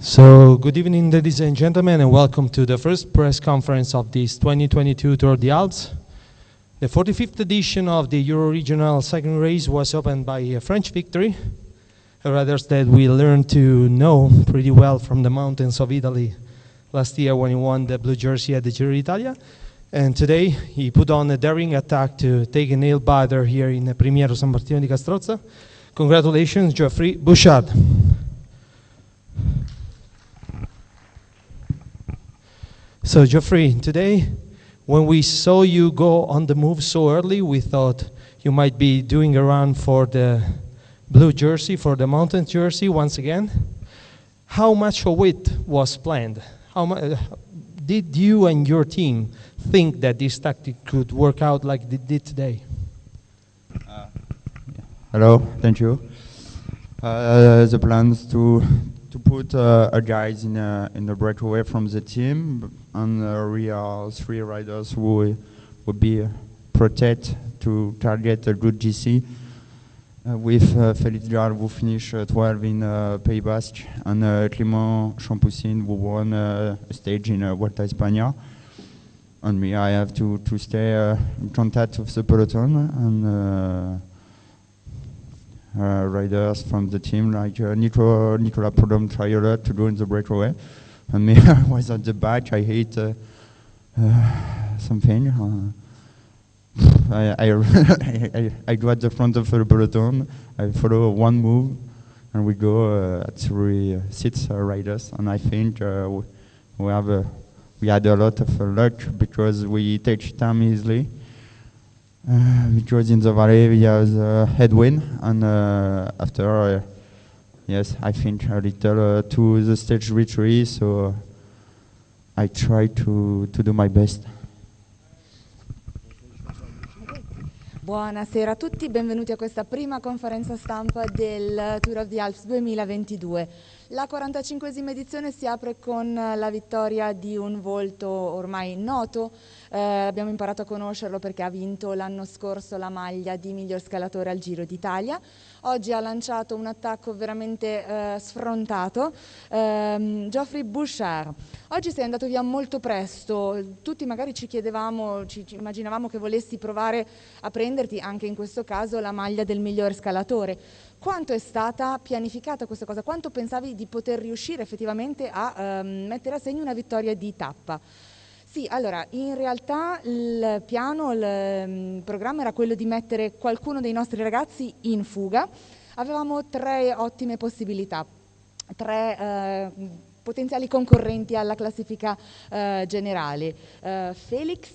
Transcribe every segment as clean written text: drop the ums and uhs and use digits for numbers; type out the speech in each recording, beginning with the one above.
So, good evening, ladies and gentlemen, and welcome to the first press conference of this 2022 Tour de Alps. The 45th edition of the Euro-Regional cycling race was opened by a French victory, a rider that we learned to know pretty well from the mountains of Italy last year when he won the blue jersey at the Giro d'Italia. And today he put on a daring attack to take a nail biter here in Primiero San Martino di Castrozza. Congratulations, Geoffrey Bouchard. So Geoffrey, today when we saw you go on the move so early, we thought you might be doing a run for the blue jersey, for the mountain jersey once again. How much of it was planned? Did you and your team think that this tactic could work out like it did today? Hello, thank you. The plans to put a guys in the breakaway from the team, and we are 3 riders who would be protect to target a good GC. With Felix Gall who finished 12 in Pays Basque, and Clément Champoussine who won a stage in Vuelta España. And me, I have to stay in contact with the peloton, and riders from the team like Nicolas Prudhomme try a lot to go in the breakaway. And me, I was at the back, I hate something. I go at the front of the peloton, I follow one move, and we go at 6 riders. And I think we had a lot of luck because we take time easily. Because in the valley we have the headwind, and after, yes, I think a little to the stage victory, so I try to do my best. Buonasera a tutti, benvenuti a questa prima conferenza stampa del Tour of the Alps 2022. La 45esima edizione si apre con la vittoria di un volto ormai noto. Abbiamo imparato a conoscerlo perché ha vinto l'anno scorso la maglia di miglior scalatore al Giro d'Italia. Oggi ha lanciato un attacco veramente sfrontato. Geoffrey Bouchard, oggi sei andato via molto presto, tutti magari ci chiedevamo, ci immaginavamo che volessi provare a prenderti anche in questo caso la maglia del miglior scalatore. Quanto è stata pianificata questa cosa? Quanto pensavi di poter riuscire effettivamente a mettere a segno una vittoria di tappa? Sì, allora, in realtà il piano, il programma era quello di mettere qualcuno dei nostri ragazzi in fuga. Avevamo 3 ottime possibilità, 3 potenziali concorrenti alla classifica generale. Felix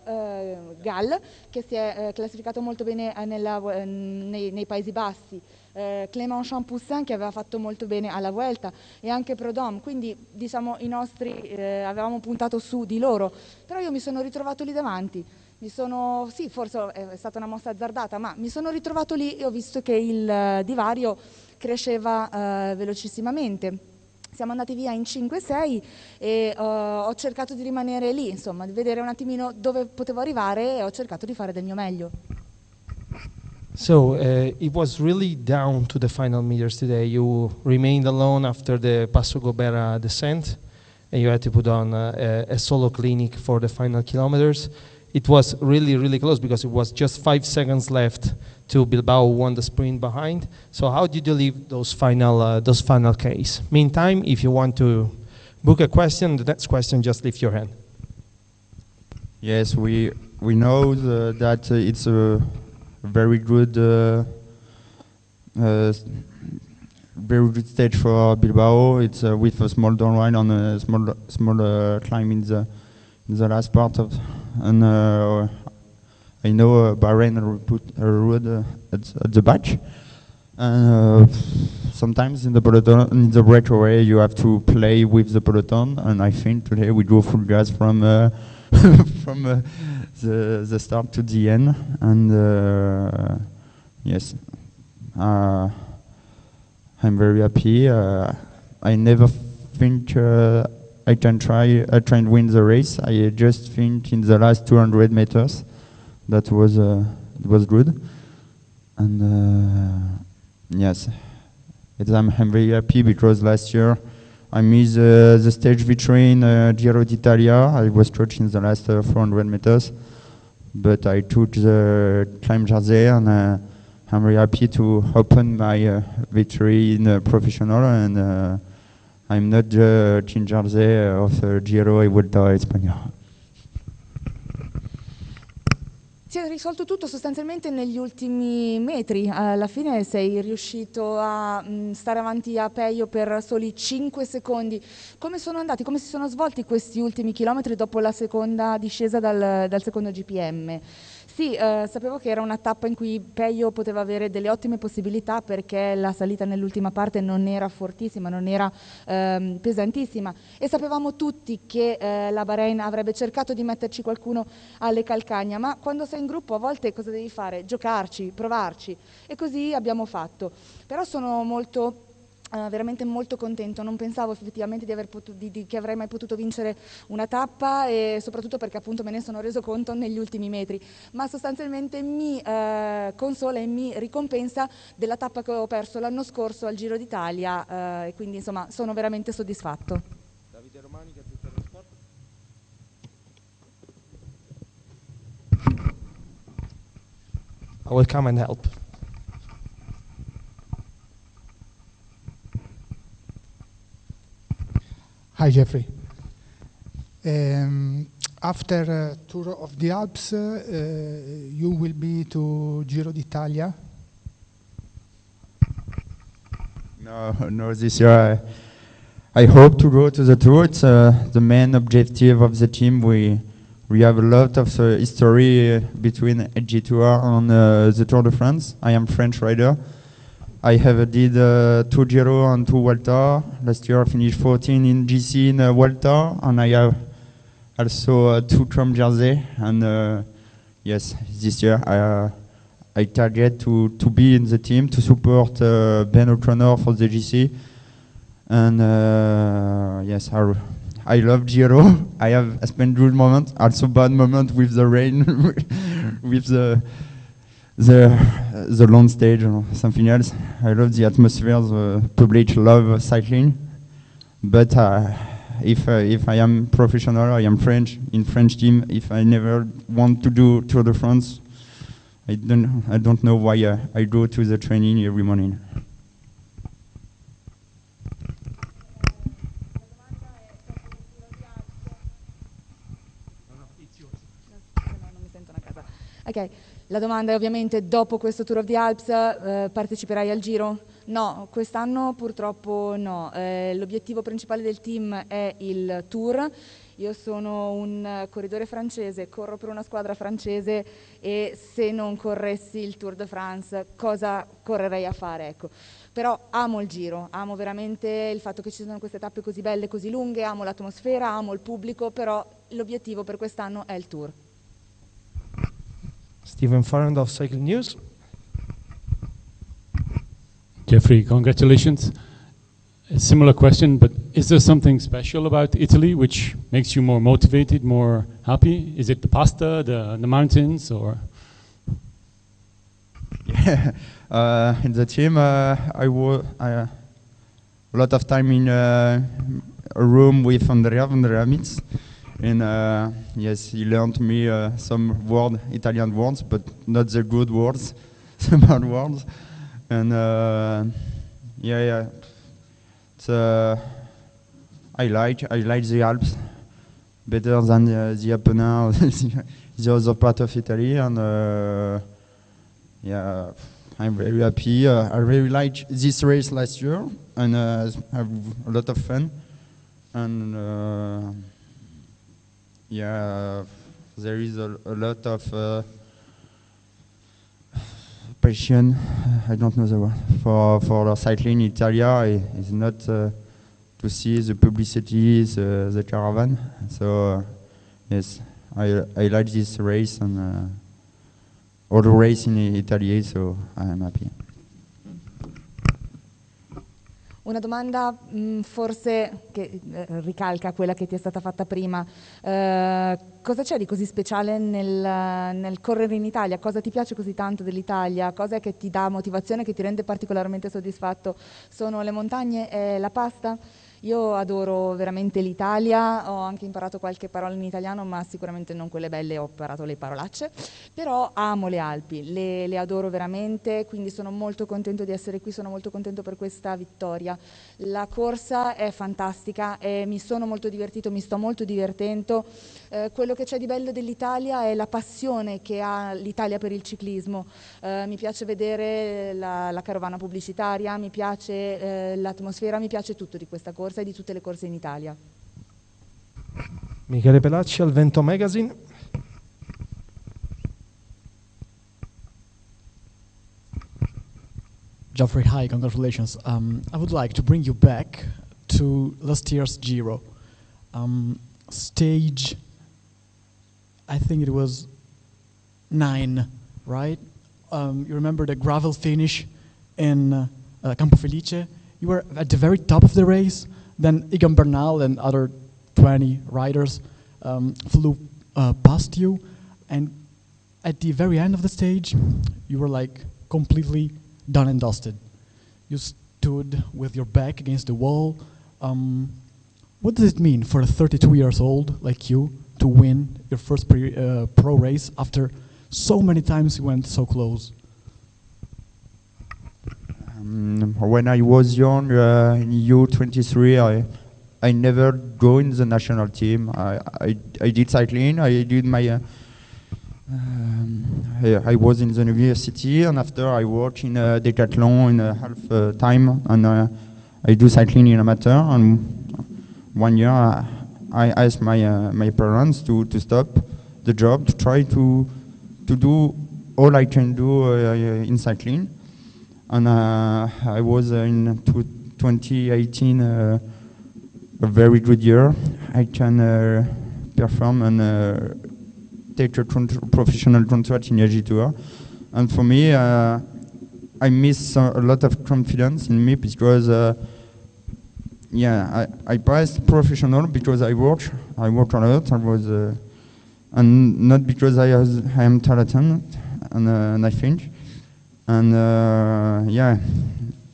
Gall, che si è classificato molto bene nei Paesi Bassi, Clément Champoussine, che aveva fatto molto bene alla Vuelta, e anche Prudhomme, quindi diciamo i nostri avevamo puntato su di loro, però io mi sono ritrovato lì davanti. Sì, forse è stata una mossa azzardata, ma mi sono ritrovato lì e ho visto che il divario cresceva velocissimamente. Siamo andati via in 5-6 e ho cercato di rimanere lì, insomma, di vedere un attimino dove potevo arrivare, e ho cercato di fare del mio meglio. So it was really down to the final meters today. You remained alone after the Passo Gobera descent, and you had to put on a solo clinic for the final kilometers. It was really, really close because it was just 5 seconds left to Bilbao, who won the sprint behind. So how did you leave those final Ks? Meantime, if you want to book a question, the next question, just lift your hand. Yes, we know that it's a very good stage for Bilbao. It's with a small downline on a small climb in the last part of, and I know Bahrain will put a road at the back. And sometimes in the peloton, in the breakaway, you have to play with the peloton. And I think today we go full gas from from the start to the end. And yes, I'm very happy. I never think I can try and win the race. I just think in the last 200 meters that was good. And yes, I'm very happy because last year I missed the stage between Giro d'Italia. I was touched in the last 400 meters, but I took the climb jersey, and I'm very happy to open my victory in professional, and I'm not the team jersey of Giro e Vuelta a España. Si è risolto tutto sostanzialmente negli ultimi metri. Alla fine sei riuscito a stare avanti a Peio per soli 5 secondi. Come sono andati, come si sono svolti questi ultimi chilometri dopo la seconda discesa dal secondo GPM? Sì, sapevo che era una tappa in cui Peio poteva avere delle ottime possibilità, perché la salita nell'ultima parte non era fortissima, non era pesantissima, e sapevamo tutti che la Bahrain avrebbe cercato di metterci qualcuno alle calcagna, ma quando sei in gruppo a volte cosa devi fare? Giocarci, provarci, e così abbiamo fatto. Però sono veramente molto contento, non pensavo effettivamente che avrei mai potuto vincere una tappa, e soprattutto perché appunto me ne sono reso conto negli ultimi metri, ma sostanzialmente mi consola e mi ricompensa della tappa che ho perso l'anno scorso al Giro d'Italia, e quindi insomma sono veramente soddisfatto. Davide Romani, Gazzetta dello Sport. I will come and help. Hi, Geoffrey. After Tour of the Alps, you will be to Giro d'Italia? No, this year I hope to go to the Tour. It's the main objective of the team. We have a lot of history between AG Tour and the Tour de France. I am French rider. I have did 2 Giro and 2 Vuelta. Last year I finished 14 in GC in Vuelta, and I have also 2 Trump jersey. And yes, this year I target to be in the team to support Ben O'Connor for the GC. And yes, I love Giro. I spent good moments, also bad moments with the rain, with the long stage or something else. I love the atmosphere, the public love cycling. But if I am professional, I am French, in French team, if I never want to do Tour de France, I don't know why I go to the training every morning. Ok, la domanda è ovviamente: dopo questo Tour of the Alps parteciperai al Giro? No, quest'anno purtroppo no. L'obiettivo principale del team è il Tour. Io sono un corridore francese, corro per una squadra francese, e se non corressi il Tour de France cosa correrei a fare? Ecco. Però amo il Giro, amo veramente il fatto che ci siano queste tappe così belle, così lunghe, amo l'atmosfera, amo il pubblico, però l'obiettivo per quest'anno è il Tour. Stephen Farrand of Cycling News. Geoffrey, congratulations. A similar question, but is there something special about Italy which makes you more motivated, more happy? Is it the pasta, the mountains, or? Yeah, in the team, I a lot of time in a room with Andrea Mitz. And yes, he learned me some Italian words, but not the good words, the bad words. And yeah, it's, I like the Alps better than the Apennine or the other part of Italy. And yeah, I'm very happy. I really liked this race last year, and I have a lot of fun. And yeah, there is a lot of passion, I don't know the word, for cycling in Italia. It's not to see the publicity, the caravan. So yes, I like this race and all the race in Italy, so I am happy. Una domanda forse che ricalca quella che ti è stata fatta prima. Cosa c'è di così speciale nel correre in Italia? Cosa ti piace così tanto dell'Italia? Cosa è che ti dà motivazione, che ti rende particolarmente soddisfatto? Sono le montagne? È la pasta? Io adoro veramente l'Italia, ho anche imparato qualche parola in italiano, ma sicuramente non quelle belle, ho imparato le parolacce, però amo le Alpi, le adoro veramente, quindi sono molto contento di essere qui, sono molto contento per questa vittoria. La corsa è fantastica e mi sono molto divertito, mi sto molto divertendo. Quello che c'è di bello dell'Italia è la passione che ha l'Italia per il ciclismo. Mi piace vedere la carovana pubblicitaria, mi piace l'atmosfera, mi piace tutto di questa corsa e di tutte le corse in Italia. Michele Pelacci al Vento Magazine. Geoffrey, hi, congratulations. I would like to bring you back to last year's Giro. Stage, I think it was 9, right? You remember the gravel finish in Campo Felice? You were at the very top of the race, then Egan Bernal and other 20 riders flew past you, and at the very end of the stage, you were like completely done and dusted. You stood with your back against the wall. What does it mean for a 32 years old like you to win your first pro race after so many times you went so close? When I was young, in U23, I never joined the national team. I did cycling. I did my. I was in the university, and after I worked in a decathlon in a half time, and I do cycling in amateur. And one year, I asked my parents to stop the job to try to do all I can do in cycling. And I was in 2018 a very good year. I can perform and take a professional contract in AG Tour. And for me, I miss a lot of confidence in me because, I passed professional because I worked a lot. I was, and not because I am talented, and I think. And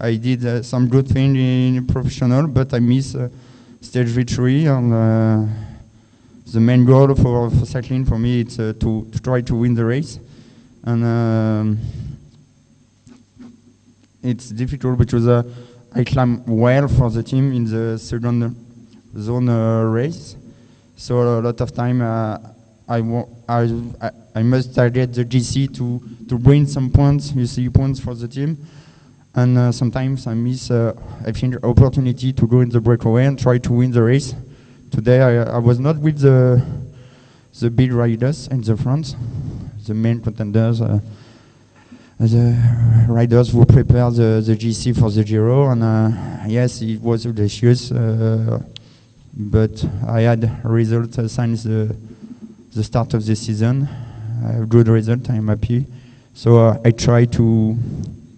I did some good thing in professional, but I miss stage victory. And the main goal for cycling for me is to try to win the race. And it's difficult because I climb well for the team in the second zone race. So a lot of time I must target the GC to bring some points, points for the team. And sometimes I miss, I think, opportunity to go in the breakaway and try to win the race. Today I was not with the big riders in the front, the main contenders, the riders who prepare the GC for the Giro. And yes, it was audacious, but I had results since the start of the season. A good result, I'm happy. So I try to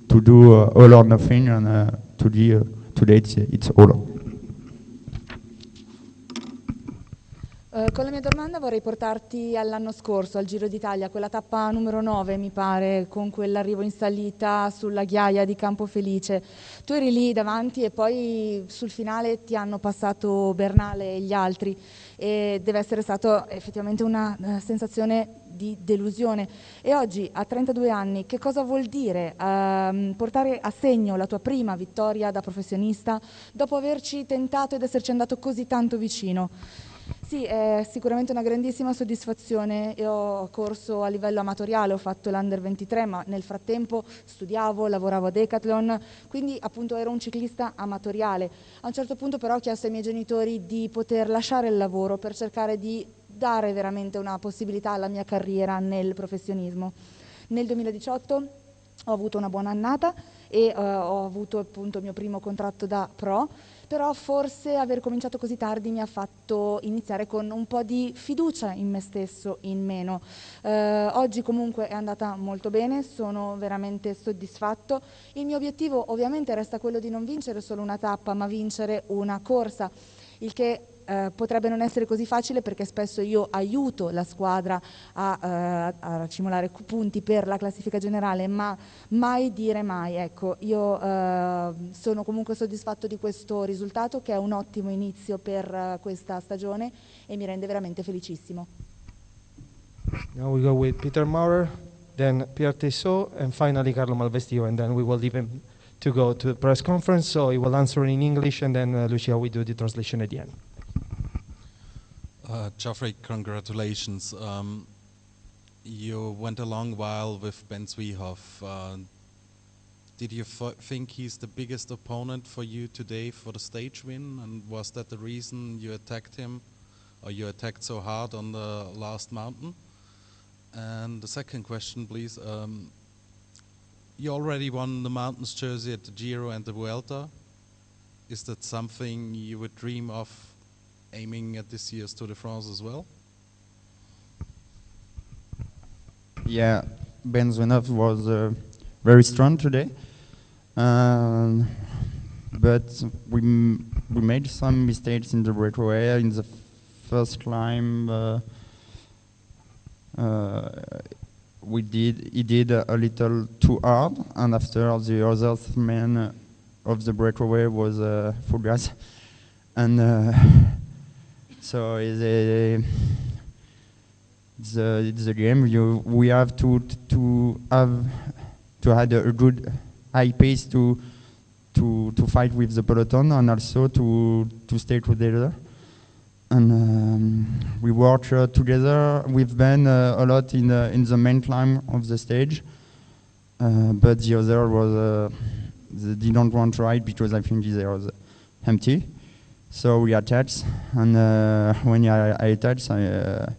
do all or nothing, and today it's all. Con la mia domanda vorrei portarti all'anno scorso, al Giro d'Italia, quella tappa numero 9 mi pare, con quell'arrivo in salita sulla ghiaia di Campofelice. Tu eri lì davanti e poi sul finale ti hanno passato Bernale e gli altri, e deve essere stata effettivamente una sensazione di delusione. E oggi, a 32 anni, che cosa vuol dire portare a segno la tua prima vittoria da professionista dopo averci tentato ed esserci andato così tanto vicino? Sì, è sicuramente una grandissima soddisfazione. Io ho corso a livello amatoriale, ho fatto l'Under 23, ma nel frattempo studiavo, lavoravo a Decathlon, quindi appunto ero un ciclista amatoriale. A un certo punto però ho chiesto ai miei genitori di poter lasciare il lavoro per cercare di dare veramente una possibilità alla mia carriera nel professionismo. Nel 2018 ho avuto una buona annata e ho avuto appunto il mio primo contratto da pro, però forse aver cominciato così tardi mi ha fatto iniziare con un po' di fiducia in me stesso in meno. Oggi comunque è andata molto bene, sono veramente soddisfatto. Il mio obiettivo ovviamente resta quello di non vincere solo una tappa, ma vincere una corsa, il che potrebbe non essere così facile perché spesso io aiuto la squadra a cimolare punti per la classifica generale, ma mai dire mai. Ecco, io sono comunque soddisfatto di questo risultato, che è un ottimo inizio per questa stagione e mi rende veramente felicissimo. Now we go with Peter Maurer, then Pierre Tessot, and finally Carlo Malvestio, and then we will leave him to go to the press conference, so he will answer in English, and then Lucia will do the translation at the end. Geoffrey, congratulations. You went a long while with Ben Zwiehoff. Did you think he's the biggest opponent for you today for the stage win? And was that the reason you attacked him, or you attacked so hard on the last mountain? And the second question, please. You already won the mountains jersey at the Giro and the Vuelta. Is that something you would dream of aiming at this year's Tour de France as well? Yeah, Ben Zwiehoff was very strong today, but we made some mistakes in the breakaway. In the first climb, he did a little too hard, and after the other man of the breakaway was full gas, and so it's a game. We have to have a good high pace to fight with the peloton, and also to stay together. And we worked together with Ben a lot in the main climb of the stage, but the other was they didn't want to ride because I think they was empty. So we attached, and when I attached, I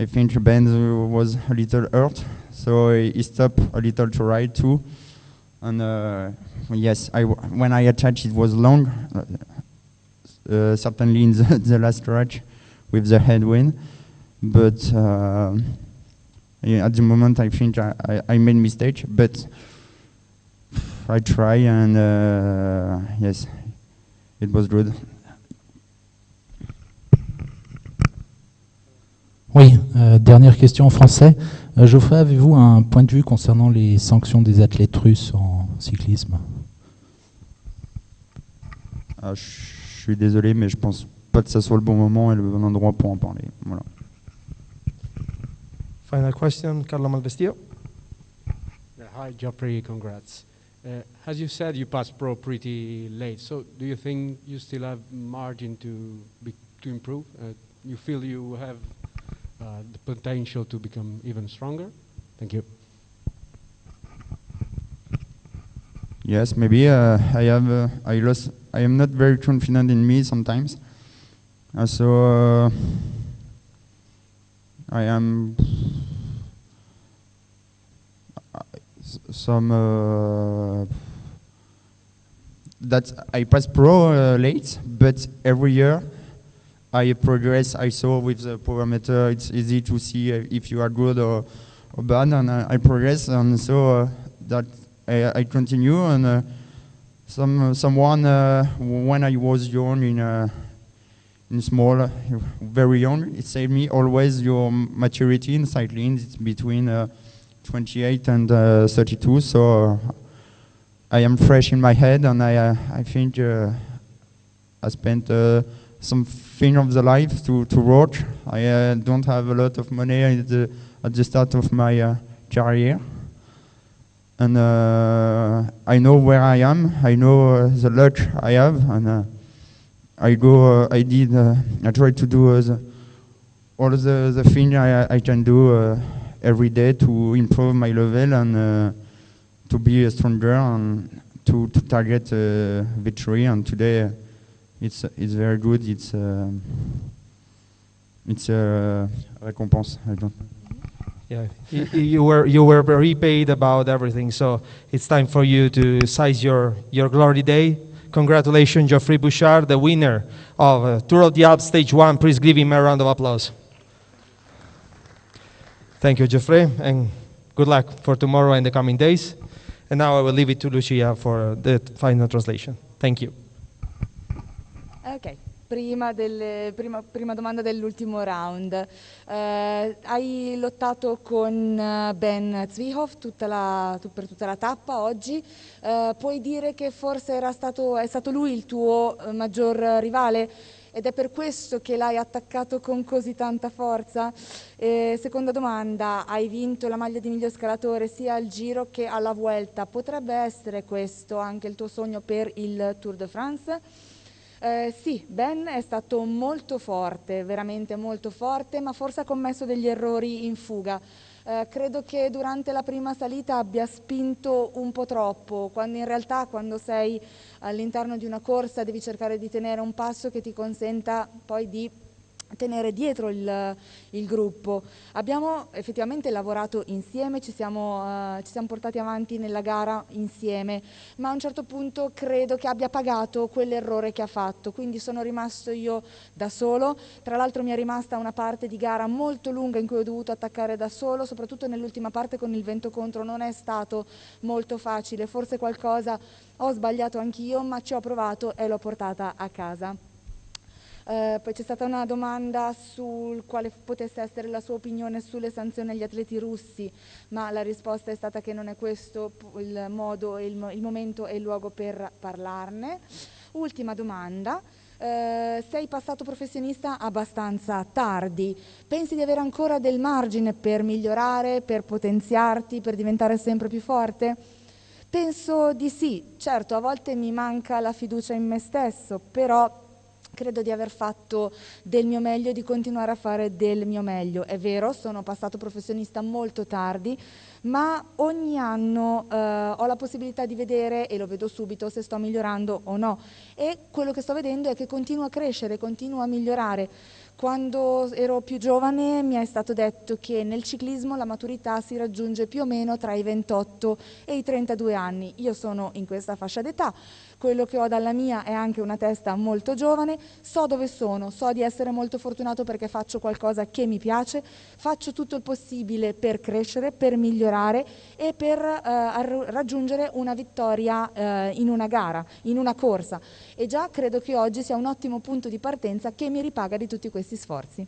think Ben was a little hurt, so he stopped a little to ride too. And yes, when I attached, it was long. Certainly in the last stretch with the headwind, but at the moment I think I made mistake, but I try, and yes, it was good. Oui, dernière question en français. Geoffrey, avez-vous un point de vue concernant les sanctions des athlètes russes en cyclisme? Je suis désolé, mais je pense pas que ça soit le bon moment et le bon endroit pour en parler. Voilà. Final question, Carlo Malvestio. Hi, Geoffrey, congrats. As you said, you passed pro pretty late, so do you think you still have margin to improve? You feel you have the potential to become even stronger? Thank you. Yes, maybe I am not very confident in me sometimes. So I am that I pass pro late, but every year I progress. I saw with the power meter, it's easy to see if you are good or bad, and I progress, and so that I continue. And someone when I was young in small, very young, it said me always your maturity in cycling is between 28 and 32. So I am fresh in my head, and I think I spent something of the life to work. I don't have a lot of money at the start of my career. And I know where I am. I know the luck I have, and I try to do all the things I can do every day to improve my level and to be stronger and to target victory. And today, it's very good. It's a récompense. I don't. Yeah, you were repaid about everything, so it's time for you to seize your glory day. Congratulations, Geoffrey Bouchard, the winner of Tour of the Alps Stage 1. Please give him a round of applause. Thank you, Geoffrey, and good luck for tomorrow and the coming days. And now I will leave it to Lucia for the final translation. Thank you. Ok, prima domanda dell'ultimo round. Hai lottato con Ben Zwihoff per tutta la tappa oggi. Puoi dire che forse è stato lui il tuo maggior rivale? Ed è per questo che l'hai attaccato con così tanta forza? Seconda domanda, hai vinto la maglia di miglior scalatore sia al Giro che alla Vuelta. Potrebbe essere questo anche il tuo sogno per il Tour de France? Sì, Ben è stato molto forte, veramente molto forte, ma forse ha commesso degli errori in fuga. Credo che durante la prima salita abbia spinto un po' troppo, quando in realtà quando sei all'interno di una corsa devi cercare di tenere un passo che ti consenta poi di tenere dietro il gruppo. Abbiamo effettivamente lavorato insieme, ci siamo portati avanti nella gara insieme, ma a un certo punto credo che abbia pagato quell'errore che ha fatto, quindi sono rimasto io da solo. Tra l'altro mi è rimasta una parte di gara molto lunga in cui ho dovuto attaccare da solo, soprattutto nell'ultima parte con il vento contro non è stato molto facile, forse qualcosa ho sbagliato anch'io, ma ci ho provato e l'ho portata a casa. Poi c'è stata una domanda sul quale potesse essere la sua opinione sulle sanzioni agli atleti russi, ma la risposta è stata che non è questo il modo, il momento e il luogo per parlarne. Ultima domanda. Sei passato professionista abbastanza tardi, pensi di avere ancora del margine per migliorare, per potenziarti, per diventare sempre più forte? Penso di sì, certo a volte mi manca la fiducia in me stesso, però credo di aver fatto del mio meglio e di continuare a fare del mio meglio. È vero, sono passato professionista molto tardi, ma ogni anno ho la possibilità di vedere, e lo vedo subito, se sto migliorando o no. E quello che sto vedendo è che continuo a crescere, continuo a migliorare. Quando ero più giovane mi è stato detto che nel ciclismo la maturità si raggiunge più o meno tra i 28 e i 32 anni. Io sono in questa fascia d'età, quello che ho dalla mia è anche una testa molto giovane, so dove sono, so di essere molto fortunato perché faccio qualcosa che mi piace, faccio tutto il possibile per crescere, per migliorare e per raggiungere una vittoria in una gara, in una corsa. E già credo che oggi sia un ottimo punto di partenza che mi ripaga di tutti questi sforzi.